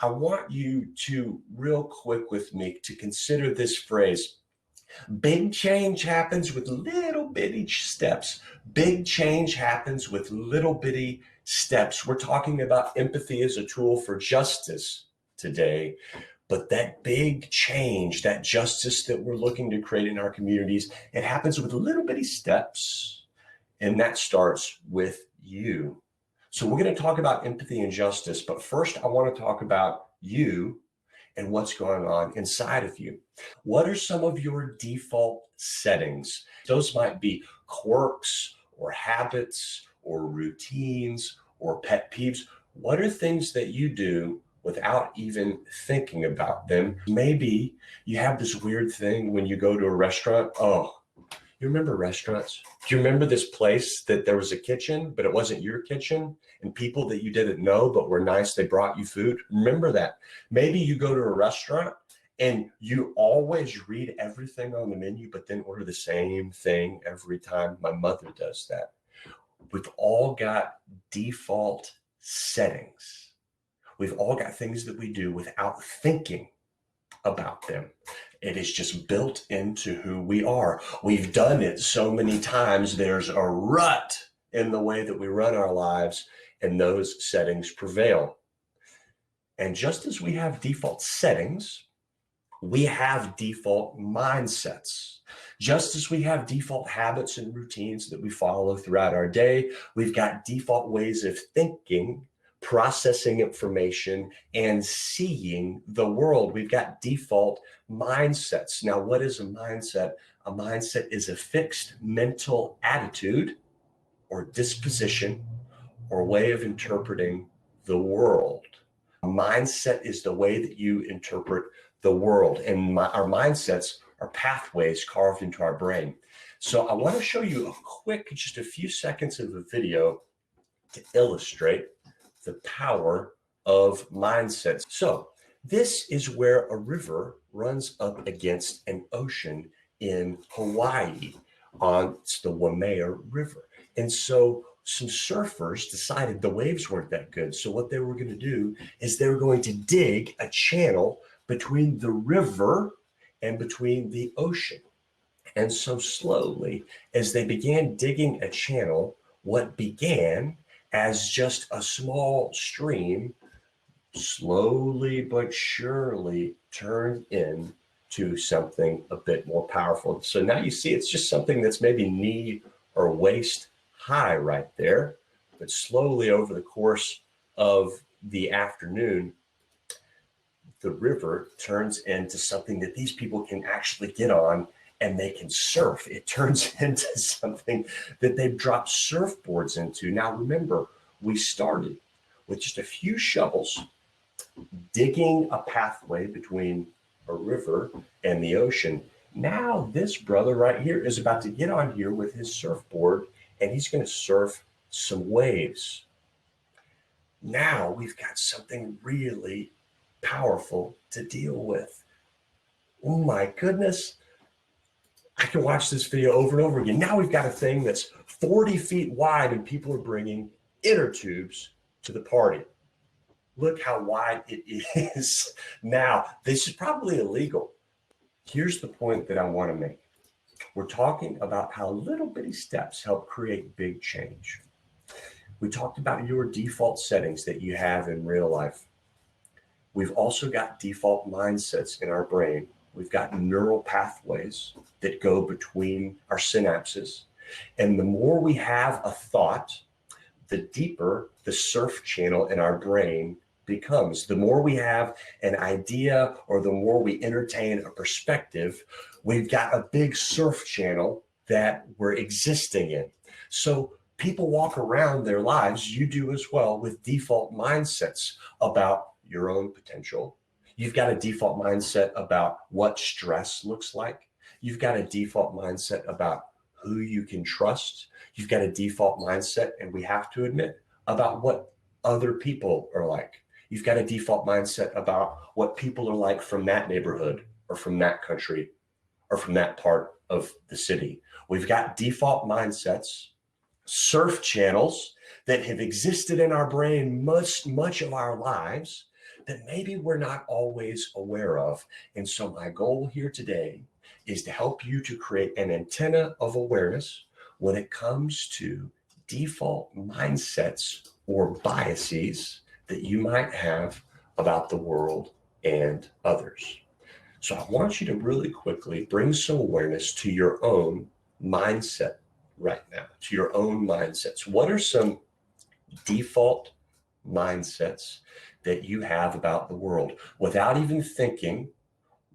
I want you to real quick with me to consider this phrase. Big change happens with little bitty steps. Big change happens with little bitty steps. We're talking about empathy as a tool for justice today. But that big change, that justice that we're looking to create in our communities, it happens with little bitty steps. And that starts with you. So we're going to talk about empathy and justice. But first, I want to talk about you and what's going on inside of you. What are some of your default settings? Those might be quirks or habits or routines or pet peeves. What are things that you do without even thinking about them? Maybe you have this weird thing when you go to a restaurant. Oh, you remember restaurants? Do you remember this place that there was a kitchen, but it wasn't your kitchen, and people that you didn't know but were nice, they brought you food? Remember that. Maybe you go to a restaurant and you always read everything on the menu, but then order the same thing every time. My mother does that. We've all got default settings. We've all got things that we do without thinking about them. It is just built into who we are. We've done it so many times. There's a rut in the way that we run our lives, and those settings prevail. And just as we have default settings, we have default mindsets. Just as we have default habits and routines that we follow throughout our day, we've got default ways of thinking, processing information, and seeing the world. We've got default mindsets. Now, what is a mindset? A mindset is a fixed mental attitude or disposition or way of interpreting the world. A mindset is the way that you interpret the world, and our mindsets are pathways carved into our brain. So I want to show you a quick, just a few seconds of a video to illustrate the power of mindsets. So this is where a river runs up against an ocean in Hawaii on the Waimea River. And so some surfers decided the waves weren't that good. So what they were going to do is they were going to dig a channel between the river and between the ocean. And so slowly, as they began digging a channel, what began as just a small stream slowly but surely turned into something a bit more powerful. So now you see it's just something that's maybe knee or waist high right there, but slowly over the course of the afternoon, the river turns into something that these people can actually get on and they can surf. It turns into something that they've dropped surfboards into. Now, remember, we started with just a few shovels, digging a pathway between a river and the ocean. Now, this brother right here is about to get on here with his surfboard, and he's going to surf some waves. Now, we've got something really powerful to deal with. Oh my goodness. I can watch this video over and over again. Now we've got a thing that's 40 feet wide and people are bringing inner tubes to the party. Look how wide it is. Now, this is probably illegal. Here's the point that I want to make. We're talking about how little bitty steps help create big change. We talked about your default settings that you have in real life. We've also got default mindsets in our brain. We've got neural pathways that go between our synapses. And the more we have a thought, the deeper the surf channel in our brain becomes. The more we have an idea or the more we entertain a perspective, we've got a big surf channel that we're existing in. So people walk around their lives, you do as well, with default mindsets about your own potential. You've got a default mindset about what stress looks like. You've got a default mindset about who you can trust. You've got a default mindset, and we have to admit, about what other people are like. You've got a default mindset about what people are like from that neighborhood or from that country or from that part of the city. We've got default mindsets, surf channels that have existed in our brain much of our lives that maybe we're not always aware of. And so my goal here today is to help you to create an antenna of awareness when it comes to default mindsets or biases that you might have about the world and others. So I want you to really quickly bring some awareness to your own mindset right now, to your own mindsets. What are some default mindsets that you have about the world? Without even thinking,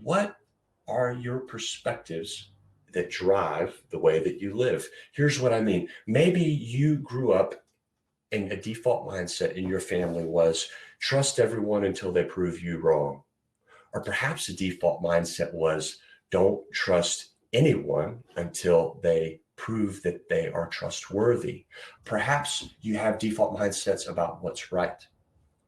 what are your perspectives that drive the way that you live? Here's what I mean. Maybe you grew up and a default mindset in your family was trust everyone until they prove you wrong. Or perhaps the default mindset was don't trust anyone until they prove that they are trustworthy. Perhaps you have default mindsets about what's right,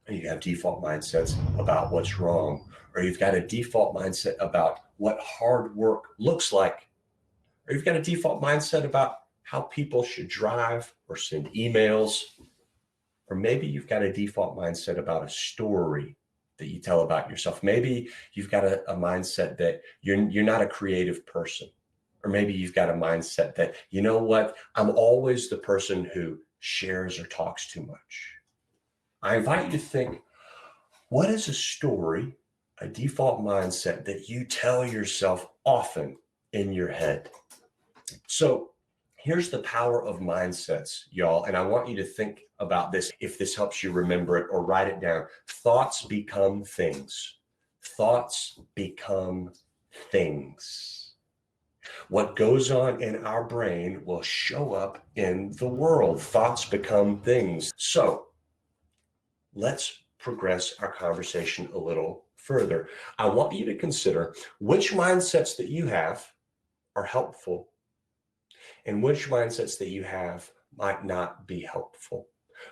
and you have default mindsets about what's wrong, or you've got a default mindset about what hard work looks like, or you've got a default mindset about how people should drive or send emails, or maybe you've got a default mindset about a story that you tell about yourself. Maybe you've got a mindset that you're not a creative person. Or maybe you've got a mindset that, you know what, I'm always the person who shares or talks too much. I invite you to think, what is a story, a default mindset that you tell yourself often in your head? So here's the power of mindsets, y'all. And I want you to think about this if this helps you remember it or write it down. Thoughts become things. Thoughts become things. What goes on in our brain will show up in the world. Thoughts become things. So let's progress our conversation a little further. I want you to consider which mindsets that you have are helpful and which mindsets that you have might not be helpful.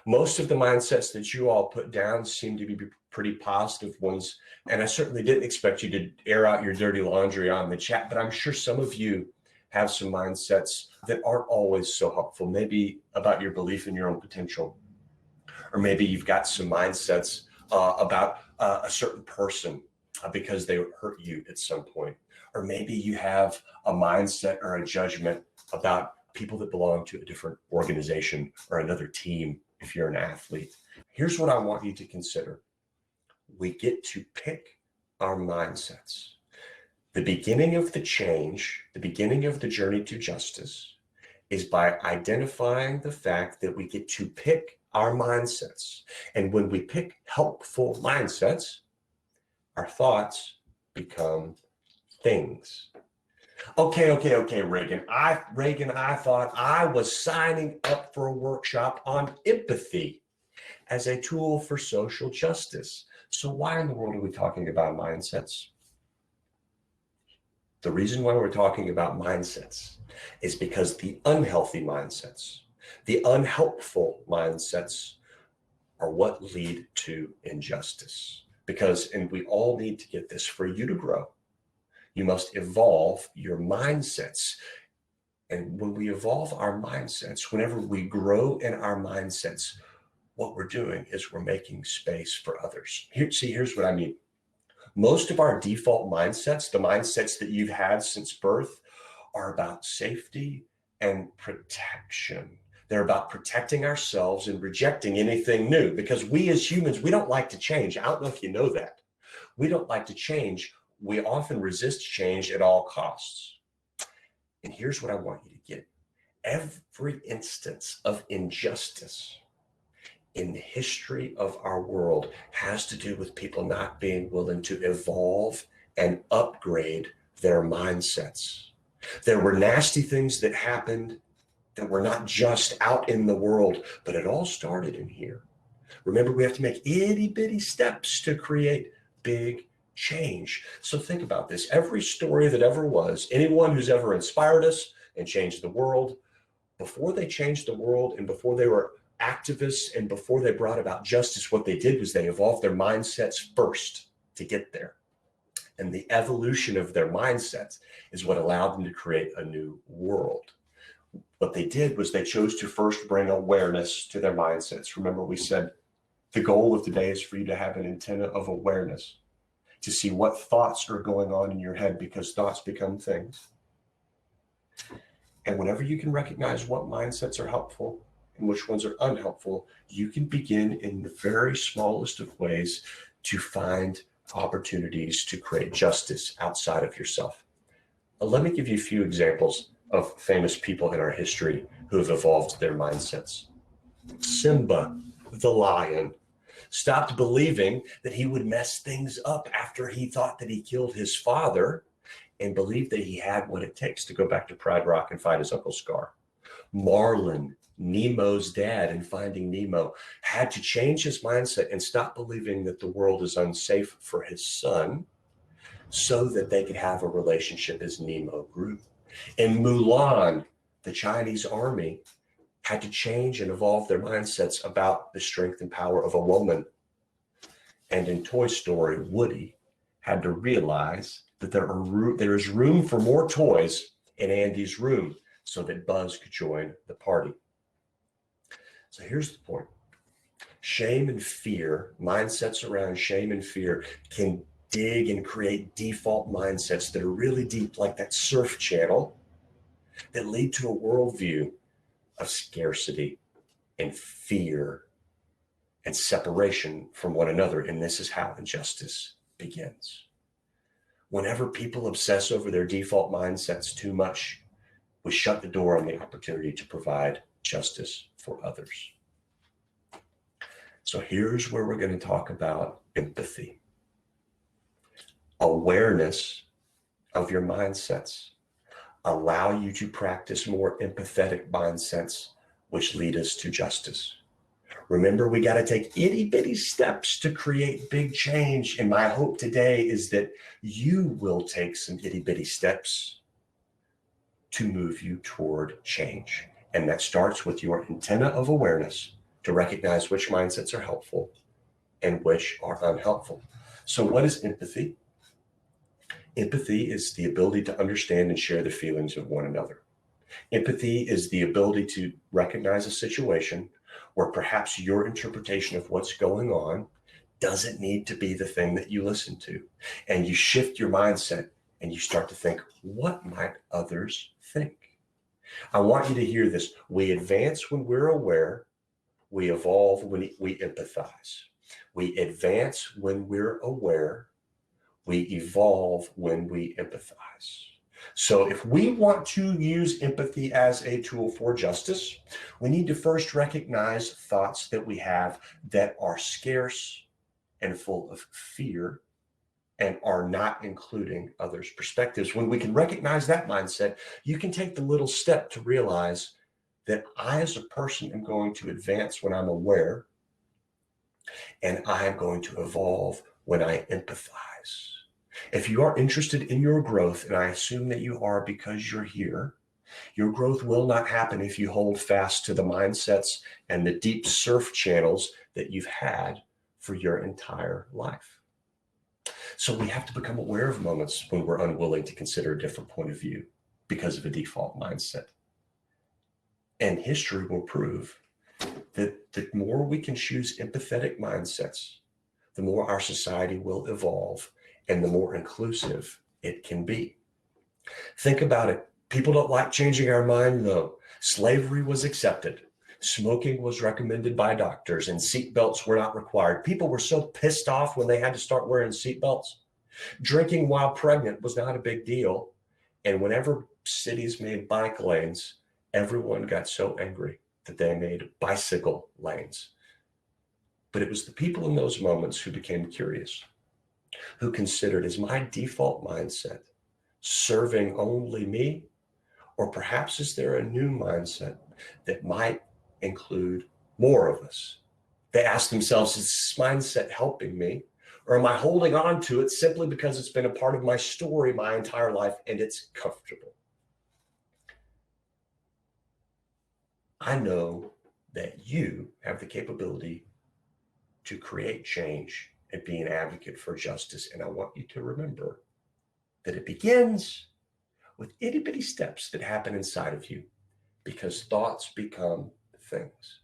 Most of the mindsets that you all put down seem to be pretty positive ones, and I certainly didn't expect you to air out your dirty laundry on the chat, but I'm sure some of you have some mindsets that aren't always so helpful, maybe about your belief in your own potential, or maybe you've got some mindsets about a certain person because they hurt you at some point, or maybe you have a mindset or a judgment about people that belong to a different organization or another team if you're an athlete. Here's what I want you to consider. We get to pick our mindsets. The beginning of the change, the beginning of the journey to justice is by identifying the fact that we get to pick our mindsets. And when we pick helpful mindsets, our thoughts become things. Okay, Reagan. I thought I was signing up for a workshop on empathy as a tool for social justice. So why in the world are we talking about mindsets? The reason why we're talking about mindsets is because the unhealthy mindsets, the unhelpful mindsets are what lead to injustice. Because, and we all need to get this, for you to grow, you must evolve your mindsets. And when we evolve our mindsets, whenever we grow in our mindsets, what we're doing is we're making space for others. Here's what I mean. Most of our default mindsets, the mindsets that you've had since birth, are about safety and protection. They're about protecting ourselves and rejecting anything new, because we as humans, we don't like to change. I don't know if you know that. We don't like to change. We often resist change at all costs. And here's what I want you to get. Every instance of injustice in the history of our world has to do with people not being willing to evolve and upgrade their mindsets. There were nasty things that happened that were not just out in the world, but it all started in here. Remember, we have to make itty bitty steps to create big change. So think about this. Every story that ever was, anyone who's ever inspired us and changed the world, before they changed the world and before they were activists and before they brought about justice, what they did was they evolved their mindsets first to get there. And the evolution of their mindsets is what allowed them to create a new world. What they did was they chose to first bring awareness to their mindsets. Remember, we said The goal of today is for you to have an antenna of awareness, to see what thoughts are going on in your head, because thoughts become things. And whenever you can recognize what mindsets are helpful and which ones are unhelpful, you can begin in the very smallest of ways to find opportunities to create justice outside of yourself. Let me give you a few examples of famous people in our history who have evolved their mindsets. Simba, the lion, stopped believing that he would mess things up after he thought that he killed his father, and believed that he had what it takes to go back to Pride Rock and fight his Uncle Scar. Marlin, Nemo's dad in Finding Nemo, had to change his mindset and stop believing that the world is unsafe for his son so that they could have a relationship as Nemo grew. And Mulan, the Chinese army, had to change and evolve their mindsets about the strength and power of a woman. And in Toy Story, Woody had to realize that there is room for more toys in Andy's room so that Buzz could join the party. So here's the point. Shame and fear, mindsets around shame and fear, can dig and create default mindsets that are really deep, like that surf channel, that lead to a worldview of scarcity and fear and separation from one another. And this is how injustice begins. Whenever people obsess over their default mindsets too much, we shut the door on the opportunity to provide justice for others. So here's where we're going to talk about empathy. Awareness of your mindsets allow you to practice more empathetic mindsets, which lead us to justice. Remember, we got to take itty bitty steps to create big change. And my hope today is that you will take some itty bitty steps to move you toward change. And that starts with your antenna of awareness to recognize which mindsets are helpful and which are unhelpful. So what is empathy? Empathy is the ability to understand and share the feelings of one another. Empathy is the ability to recognize a situation where perhaps your interpretation of what's going on doesn't need to be the thing that you listen to. And you shift your mindset and you start to think, what might others think? I want you to hear this. We advance when we're aware. We evolve when we empathize. We advance when we're aware. We evolve when we empathize. So if we want to use empathy as a tool for justice, we need to first recognize thoughts that we have that are scarce and full of fear and are not including others' perspectives. When we can recognize that mindset, you can take the little step to realize that I, as a person, am going to advance when I'm aware, and I am going to evolve when I empathize. If you are interested in your growth, and I assume that you are because you're here, your growth will not happen if you hold fast to the mindsets and the deep surf channels that you've had for your entire life. So we have to become aware of moments when we're unwilling to consider a different point of view because of a default mindset. And history will prove that the more we can choose empathetic mindsets, the more our society will evolve and the more inclusive it can be. Think about it. People don't like changing our mind, though. Slavery was accepted. Smoking was recommended by doctors, and seatbelts were not required. People were so pissed off when they had to start wearing seatbelts. Drinking while pregnant was not a big deal. And whenever cities made bike lanes, everyone got so angry that they made bicycle lanes. But it was the people in those moments who became curious, who considered, is my default mindset serving only me? Or perhaps is there a new mindset that might include more of us? They ask themselves, is this mindset helping me? Or am I holding on to it simply because it's been a part of my story my entire life and it's comfortable? I know that you have the capability to create change and be an advocate for justice. And I want you to remember that it begins with itty bitty steps that happen inside of you, because thoughts become things.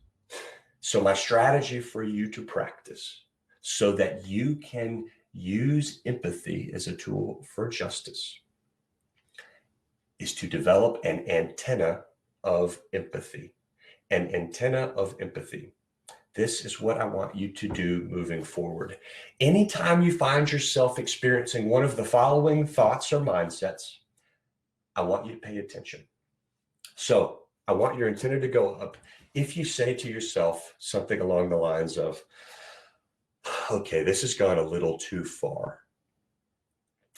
So my strategy for you to practice so that you can use empathy as a tool for justice is to develop an antenna of empathy. An antenna of empathy. This is what I want you to do moving forward. Anytime you find yourself experiencing one of the following thoughts or mindsets, I want you to pay attention. So I want your antenna to go up if you say to yourself something along the lines of, okay, this has gone a little too far.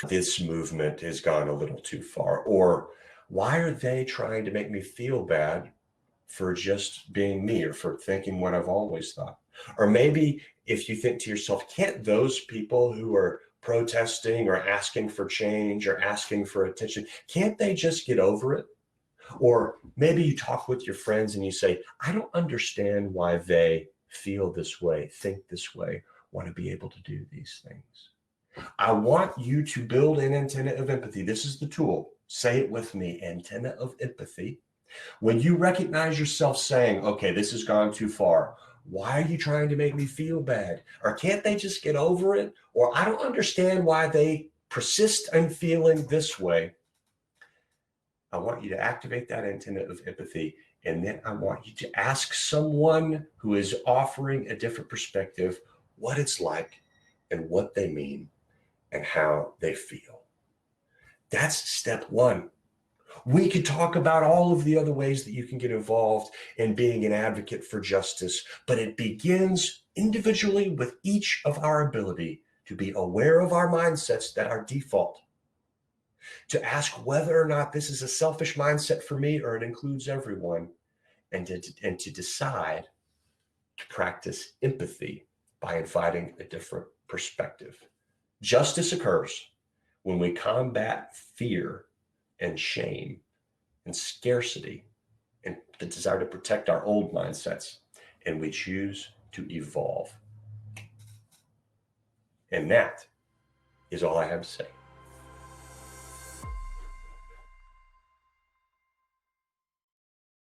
This movement has gone a little too far. Or why are they trying to make me feel bad for just being me or for thinking what I've always thought? Or maybe if you think to yourself, can't those people who are protesting or asking for change or asking for attention, can't they just get over it? Or maybe you talk with your friends and you say, I don't understand why they feel this way, think this way, want to be able to do these things. I want you to build an antenna of empathy. This is the tool. Say it with me, antenna of empathy. When you recognize yourself saying, okay, this has gone too far. Why are you trying to make me feel bad? Or can't they just get over it? Or I don't understand why they persist in feeling this way. I want you to activate that antenna of empathy. And then I want you to ask someone who is offering a different perspective what it's like and what they mean and how they feel. That's step one. We could talk about all of the other ways that you can get involved in being an advocate for justice, but it begins individually with each of our ability to be aware of our mindsets that are default, to ask whether or not this is a selfish mindset for me or it includes everyone, and to decide to practice empathy by inviting a different perspective. Justice occurs when we combat fear and shame and scarcity and the desire to protect our old mindsets, and we choose to evolve. And that is all I have to say.